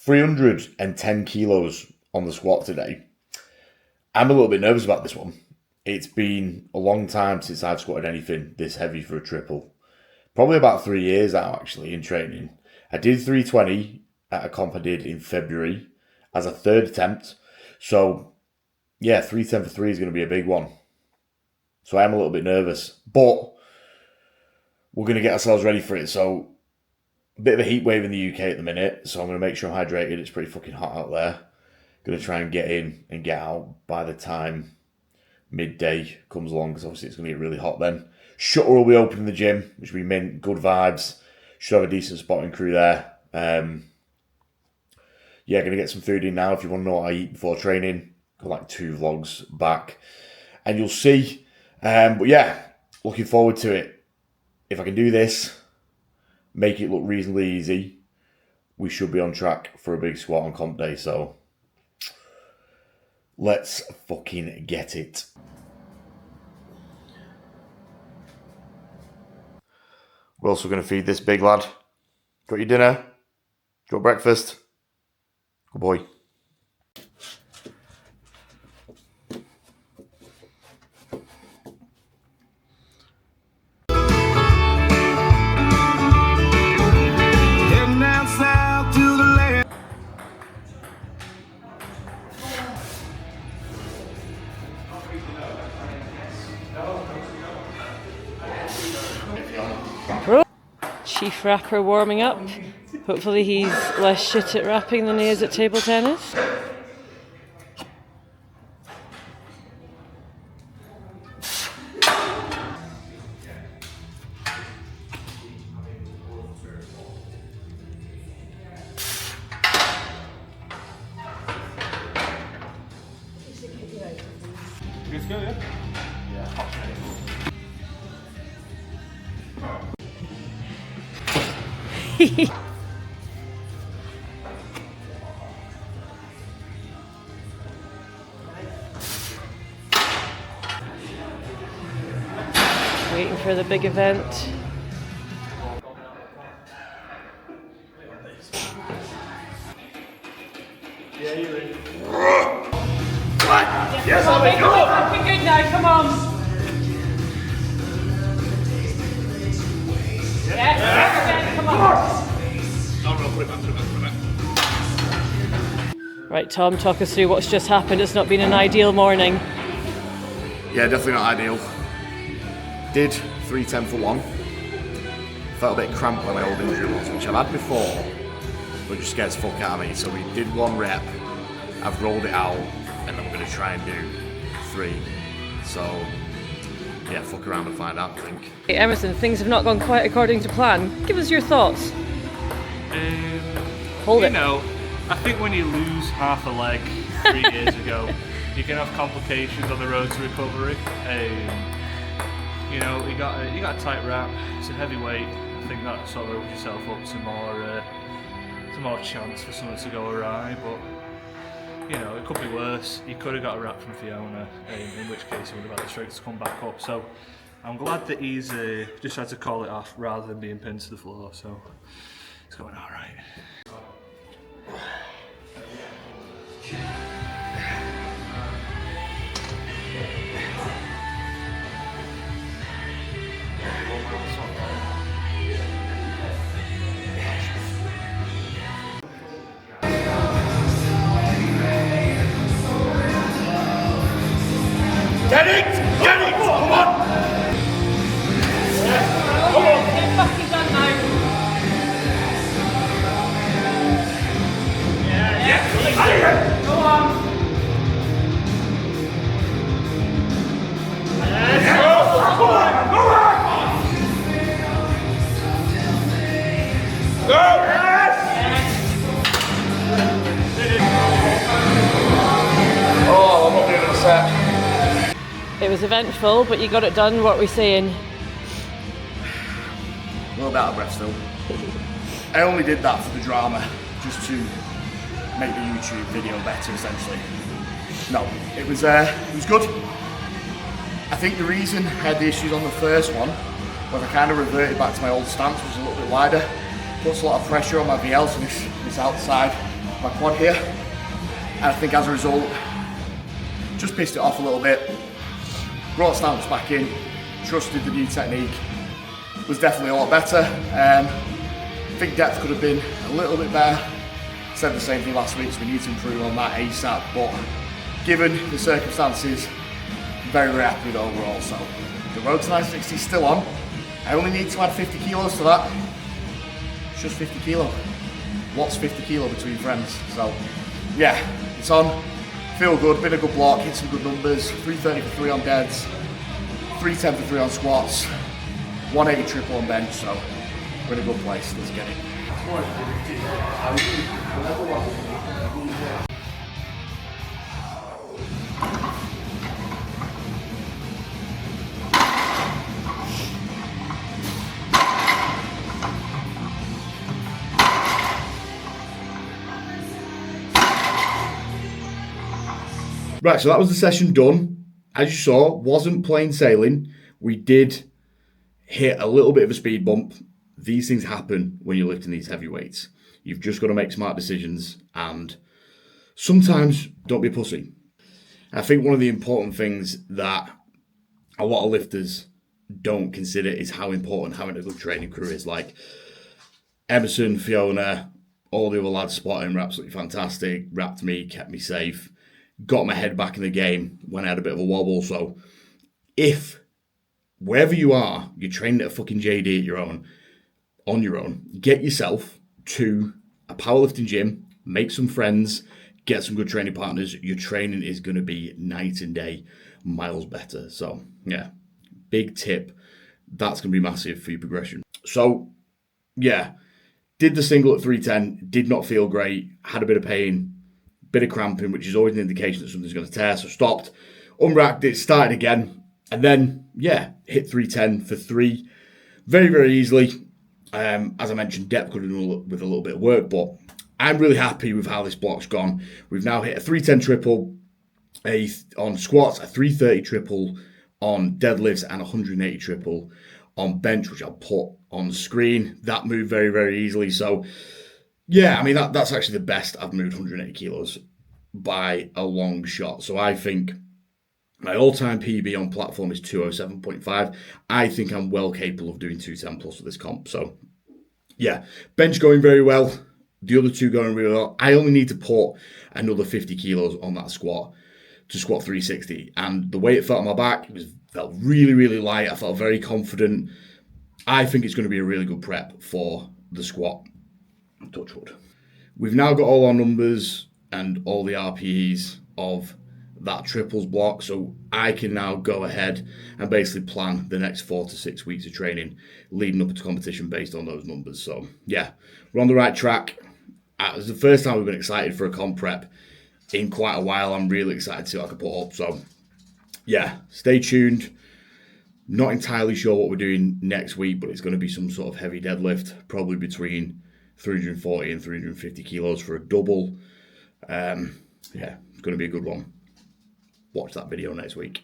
310 kilos on the squat today. I'm a little bit nervous about this one. It's been a long time since I've squatted anything this heavy for a triple. Probably about 3 years now, actually, in training. I did 320 at a comp I did in February as a third attempt. So, yeah, 310 for 3 is going to be a big one. So I am a little bit nervous. But we're going to get ourselves ready for it. So, a bit of a heat wave in the UK at the minute. So I'm going to make sure I'm hydrated. It's pretty fucking hot out there. Going to try and get in and get out by the time midday comes along, because obviously it's going to get really hot then. Shutter will be open in the gym, which will be mint, good vibes. Should have a decent spotting crew there. Yeah, going to get some food in now. If you want to know what I eat before training, got like 2 vlogs back, and you'll see. But yeah, looking forward to it. If I can do this, make it look reasonably easy, we should be on track for a big squat on comp day. So let's fucking get it. We're also going to feed this big lad. Got your dinner? Got breakfast? Good boy. Chief rapper warming up. Hopefully he's less shit at rapping than he is at table tennis. Good to go, yeah? Waiting for the big event. Yeah, you're in. What? Yes, I'll be good. Looking good now, come on. Yeah, come on. Right, Tom, talk us through what's just happened. It's not been an ideal morning. Yeah, definitely not ideal. Did 310 for 1. Felt a bit cramped when my old injury was, which I've had before, but just scares the fuck out of me. So we did 1 rep, I've rolled it out, and I'm going to try and do 3. So, yeah, fuck around and find out, I think. Hey, Emerson, things have not gone quite according to plan. Give us your thoughts. Hold it. You know, I think when you lose half a leg 3 years ago, you can have complications on the road to recovery. You know, you got a tight wrap. It's a heavy weight. I think that sort of opens yourself up to more chance for something to go awry. But you know, it could be worse. You could have got a wrap from Fiona, in which case he would have had the strength to come back up. So I'm glad that he's just had to call it off rather than being pinned to the floor. So it's going all right. Get it! Get it! Come on! Come on! Get fucking done now. Yeah! Go on! Come on! Go on! Go! Oh, I'm not doing a set. It was eventful, but you got it done. What are we saying? A little bit out of breath still. I only did that for the drama, just to make the YouTube video better, essentially. No, it was good. I think the reason I had the issues on the first one was I kind of reverted back to my old stance, which was a little bit wider. puts a lot of pressure on my VLs on this outside, my quad here. And I think as a result, just pissed it off a little bit. Brought stance back in, trusted the new technique. Was definitely a lot better. I think depth could have been a little bit better. Said the same thing last week, so we need to improve on that ASAP. But given the circumstances, very, very happy with overall. So the road to 960 is still on. I only need to add 50 kilos to that. It's just 50 kilo. What's 50 kilo between friends? So yeah, it's on. Feel good, been a good block, hit some good numbers. 330 for 3 on deads, 310 for 3 on squats, 180 triple on bench. So we're in a good place. Let's get it. Right, so that was the session done. As you saw, wasn't plain sailing. We did hit a little bit of a speed bump. These things happen when you're lifting these heavy weights. You've just got to make smart decisions, and sometimes don't be a pussy. I think one of the important things that a lot of lifters don't consider is how important having a good training crew is. Like Emerson, Fiona, all the other lads spotting were absolutely fantastic, wrapped me, kept me safe, got my head back in the game when I had a bit of a wobble. So if wherever you are, you're training at a fucking JD on your own, get yourself to a powerlifting gym, make some friends, get some good training partners. Your training is going to be night and day, miles better. So yeah, big tip. That's going to be massive for your progression. So yeah, did the single at 310, did not feel great, had a bit of pain, bit of cramping, which is always an indication that something's going to tear. So stopped, unracked it, started again, and then yeah, hit 310 for 3 very, very easily. As I mentioned, depth could have done with a little bit of work, but I'm really happy with how this block's gone. We've now hit a 310 triple on squats, a 330 triple on deadlifts, and 180 triple on bench, which I'll put on screen. That moved very, very easily. So yeah, I mean, that's actually the best I've moved 180 kilos by a long shot. So I think my all-time PB on platform is 207.5. I think I'm well capable of doing 210 plus with this comp. So yeah, bench going very well. The other two going really well. I only need to put another 50 kilos on that squat to squat 360. And the way it felt on my back, felt really, really light. I felt very confident. I think it's going to be a really good prep for the squat. Touch wood. We've now got all our numbers and all the RPEs of that triples block, so I can now go ahead and basically plan the next 4 to 6 weeks of training leading up to competition based on those numbers. So yeah, we're on the right track. It's the first time we've been excited for a comp prep in quite a while. I'm really excited to see what I can put up. So yeah, stay tuned. Not entirely sure what we're doing next week, but it's going to be some sort of heavy deadlift, probably between 340 and 350 kilos for a double. Yeah, it's going to be a good one. Watch that video next week.